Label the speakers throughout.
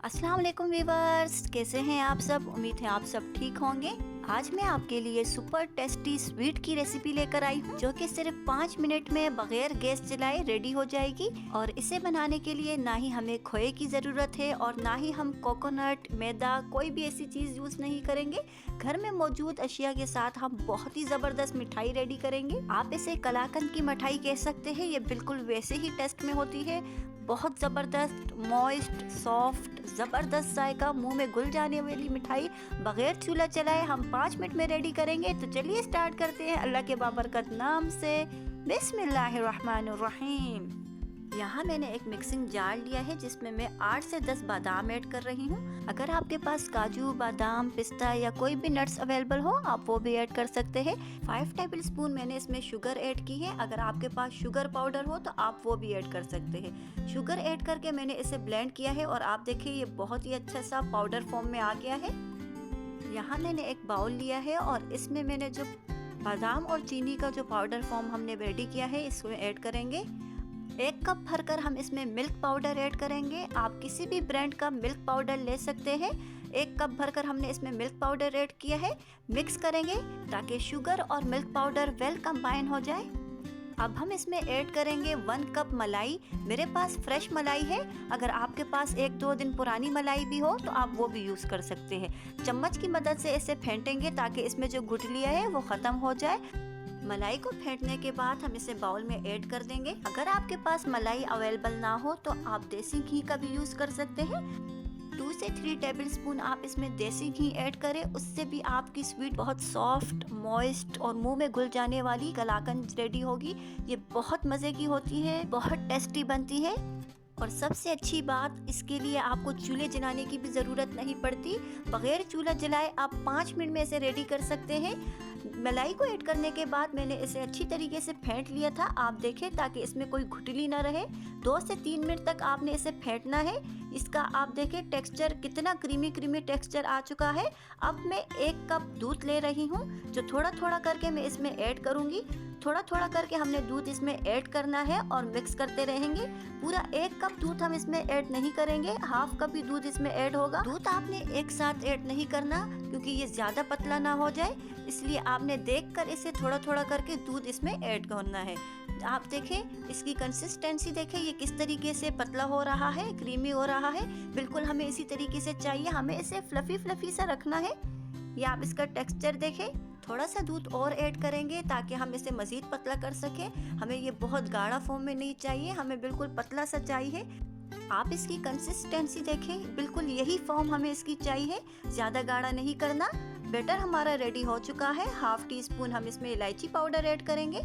Speaker 1: अस्सलाम वालेकुम वीवर्स, कैसे हैं आप सब। उम्मीद है आप सब ठीक होंगे। आज मैं आपके लिए सुपर टेस्टी स्वीट की रेसिपी लेकर आई हूँ, जो कि सिर्फ 5 मिनट में बगैर गैस जलाए रेडी हो जाएगी। और इसे बनाने के लिए ना ही हमें खोए की ज़रूरत है और ना ही हम कोकोनट, मैदा, कोई भी ऐसी चीज़ यूज़ नहीं करेंगे। घर में मौजूद अशिया के साथ हम बहुत ही ज़बरदस्त मिठाई रेडी करेंगे। आप इसे कलाकंद की मिठाई कह सकते हैं। ये बिल्कुल वैसे ही टेस्ट में होती है, बहुत ज़बरदस्त, मॉइस्ट, सॉफ्ट, ज़बरदस्त जायका, मुंह में घुल जाने वाली मिठाई बगैर चूल्हा चलाए हम 5 मिनट में रेडी करेंगे। तो चलिए स्टार्ट करते हैं अल्लाह के बाबरकत नाम से। बिस्मिल्लाहिर्रहमानिर्रहीम। यहाँ मैंने एक मिक्सिंग जार लिया है, जिसमें मैं 8 से 10 बादाम ऐड कर रही हूँ। अगर आपके पास काजू, बादाम, पिस्ता या कोई भी नट्स अवेलेबल हो, आप वो भी ऐड कर सकते हैं। 5 टेबल स्पून मैंने इसमें शुगर ऐड की है। अगर आपके पास शुगर पाउडर हो तो आप वो भी ऐड कर सकते हैं। शुगर ऐड करके मैंने इसे ब्लेंड किया है और आप देखिए ये बहुत ही अच्छा सा पाउडर फॉर्म में आ गया है। यहाँ मैंने एक बाउल लिया है और इसमें मैंने जो बादाम और चीनी का जो पाउडर फॉर्म हमने रेडी किया है, इसमें ऐड करेंगे। 1 कप भरकर हम इसमें मिल्क पाउडर ऐड करेंगे। आप किसी भी ब्रांड का मिल्क पाउडर ले सकते हैं। 1 कप भरकर हमने इसमें मिल्क पाउडर ऐड किया है। मिक्स करेंगे ताकि शुगर और मिल्क पाउडर वेल कंबाइन हो जाए। अब हम इसमें ऐड करेंगे 1 कप मलाई। मेरे पास फ्रेश मलाई है। अगर आपके पास 1-2 दिन पुरानी मलाई भी हो तो आप वो भी यूज़ कर सकते हैं। चम्मच की मदद से इसे फेंटेंगे ताकि इसमें जो गुठलियाँ है वो ख़त्म हो जाए। मलाई को फेंटने के बाद हम इसे बाउल में ऐड कर देंगे। अगर आपके पास मलाई अवेलेबल ना हो तो आप देसी घी का भी यूज़ कर सकते हैं। 2 से 3 टेबल स्पून आप इसमें देसी घी ऐड करें। उससे भी आपकी स्वीट बहुत सॉफ्ट, मॉइस्ट और मुंह में घुल जाने वाली कलाकंद रेडी होगी। ये बहुत मज़े की होती है, बहुत टेस्टी बनती है। और सबसे अच्छी बात, इसके लिए आपको चूल्हे जलाने की भी ज़रूरत नहीं पड़ती। बगैर चूल्हा जलाए आप 5 मिनट में इसे रेडी कर सकते हैं। मलाई को ऐड करने के बाद मैंने इसे अच्छी तरीके से फेंट लिया था, आप देखें, ताकि इसमें कोई गुठली ना रहे। 2 से 3 मिनट तक आपने इसे फेंटना है। इसका आप देखें टेक्सचर कितना क्रीमी क्रीमी टेक्सचर आ चुका है। अब मैं 1 कप दूध ले रही हूँ, जो थोड़ा थोड़ा करके मैं इसमें ऐड करूँगी। थोड़ा थोड़ा करके हमने दूध इसमें ऐड करना है और मिक्स करते रहेंगे। पूरा 1 कप दूध हम इसमें ऐड नहीं करेंगे, हाफ कप ही दूध इसमें ऐड होगा। दूध आपने एक साथ ऐड नहीं करना, क्योंकि ये ज़्यादा पतला ना हो जाए, इसलिए आपने देखकर इसे थोड़ा थोड़ा करके दूध इसमें ऐड करना है। आप देखें इसकी कंसिस्टेंसी, देखें ये किस तरीके से पतला हो रहा है, क्रीमी हो रहा है। बिल्कुल हमें इसी तरीके से चाहिए। हमें इसे फ्लफी फ्लफी सा रखना है। ये आप इसका टेक्सचर देखें। थोड़ा सा दूध और ऐड करेंगे ताकि हम इसे मज़ीद पतला कर सकें। हमें ये बहुत गाढ़ा फॉर्म में नहीं चाहिए, हमें बिल्कुल पतला सा चाहिए। आप इसकी कंसिस्टेंसी देखें, बिल्कुल यही फॉर्म हमें इसकी चाहिए, ज़्यादा गाढ़ा नहीं करना। बैटर हमारा रेडी हो चुका है। हाफ टी स्पून हम इसमें इलायची पाउडर ऐड करेंगे,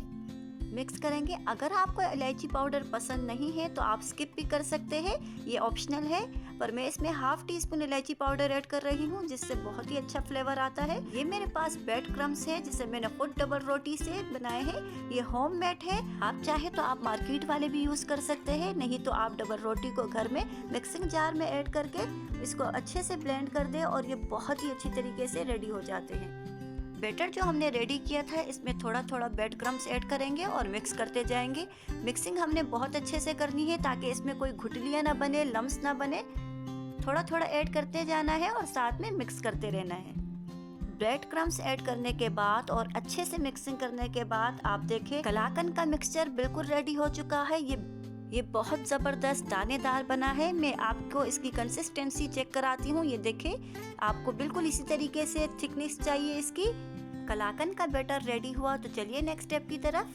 Speaker 1: मिक्स करेंगे। अगर आपको इलायची पाउडर पसंद नहीं है तो आप स्किप भी कर सकते हैं, ये ऑप्शनल है। पर मैं इसमें हाफ टी स्पून इलायची पाउडर ऐड कर रही हूँ, जिससे बहुत ही अच्छा फ्लेवर आता है। ये मेरे पास ब्रेड क्रम्स है, जिसे मैंने खुद डबल रोटी से बनाए हैं। ये होममेड है। आप चाहे तो आप मार्केट वाले भी यूज़ कर सकते हैं, नहीं तो आप डबल रोटी को घर में मिक्सिंग जार में ऐड करके इसको अच्छे से ब्लेंड कर दें और ये बहुत ही अच्छी तरीके से रेडी हो जाते हैं। बैटर जो हमने रेडी किया था, इसमें थोड़ा थोड़ा ब्रेड क्रम्स ऐड करेंगे और मिक्स करते जाएंगे। मिक्सिंग हमने बहुत अच्छे से करनी है ताकि इसमें कोई गुठलियाँ ना बने, लम्स ना बने। थोड़ा थोड़ा ऐड करते जाना है और साथ में मिक्स करते रहना है। ब्रेड क्रम्स ऐड करने के बाद और अच्छे से मिक्सिंग करने के बाद आप देखें कलाकंद का मिक्सचर बिल्कुल रेडी हो चुका है। ये बहुत ज़बरदस्त दानेदार बना है। मैं आपको इसकी कंसिस्टेंसी चेक कराती हूँ। ये देखें, आपको बिल्कुल इसी तरीके से थिकनेस चाहिए इसकी। कलाकंद का बैटर रेडी हुआ तो चलिए नेक्स्ट स्टेप की तरफ।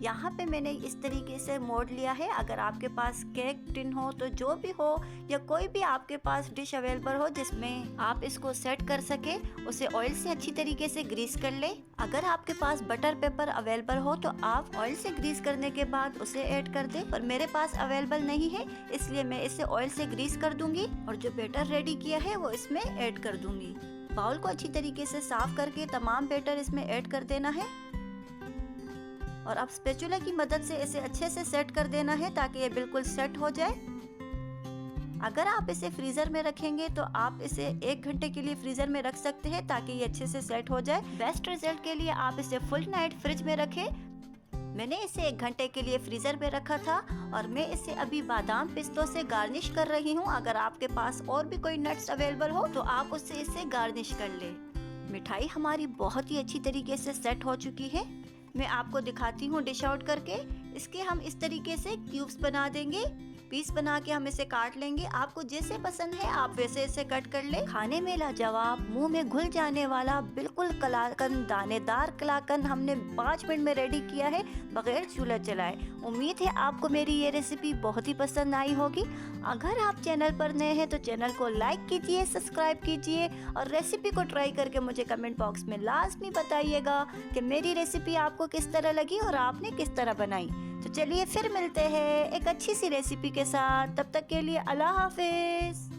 Speaker 1: यहाँ पे मैंने इस तरीके से मोड़ लिया है। अगर आपके पास केक टिन हो तो जो भी हो, या कोई भी आपके पास डिश अवेलेबल हो जिसमें आप इसको सेट कर सके, उसे ऑयल से अच्छी तरीके से ग्रीस कर ले। अगर आपके पास बटर पेपर अवेलेबल हो तो आप ऑयल से ग्रीस करने के बाद उसे ऐड कर दे, पर मेरे पास अवेलेबल नहीं है, इसलिए मैं इसे ऑयल से ग्रीस कर दूंगी और जो बैटर रेडी किया है वो इसमें ऐड कर दूंगी। बाउल को अच्छी तरीके से साफ करके तमाम बैटर इसमें ऐड कर देना है और अब स्पैचुला की मदद से इसे अच्छे से सेट कर देना है ताकि ये बिल्कुल सेट हो जाए। अगर आप इसे फ्रीज़र में रखेंगे तो आप इसे 1 घंटे के लिए फ्रीज़र में रख सकते हैं ताकि ये अच्छे से सेट हो जाए। बेस्ट रिजल्ट के लिए आप इसे फुल नाइट फ्रिज में रखें। मैंने इसे 1 घंटे के लिए फ्रीजर में रखा था और मैं इसे अभी बादाम पिस्तों से गार्निश कर रही हूँ। अगर आपके पास और भी कोई नट्स अवेलेबल हो तो आप उससे इसे गार्निश कर ले। मिठाई हमारी बहुत ही अच्छी तरीके से सेट हो चुकी है। मैं आपको दिखाती हूँ डिश आउट करके। इसके हम इस तरीके से क्यूब्स बना देंगे। पीस बना के हम इसे काट लेंगे। आपको जैसे पसंद है आप वैसे इसे कट कर ले। खाने में लाजवाब, मुंह में घुल जाने वाला बिल्कुल कलाकंद, दानेदार कलाकंद हमने 5 मिनट में रेडी किया है बगैर चूल्हा चलाए। उम्मीद है आपको मेरी ये रेसिपी बहुत ही पसंद आई होगी। अगर आप चैनल पर नए हैं तो चैनल को लाइक कीजिए, सब्सक्राइब कीजिए और रेसिपी को ट्राई करके मुझे कमेंट बॉक्स में लाजमी बताइएगा कि मेरी रेसिपी आपको किस तरह लगी और आपने किस तरह बनाई। तो चलिए फिर मिलते हैं एक अच्छी सी रेसिपी के साथ। तब तक के लिए अल्लाह हाफिज।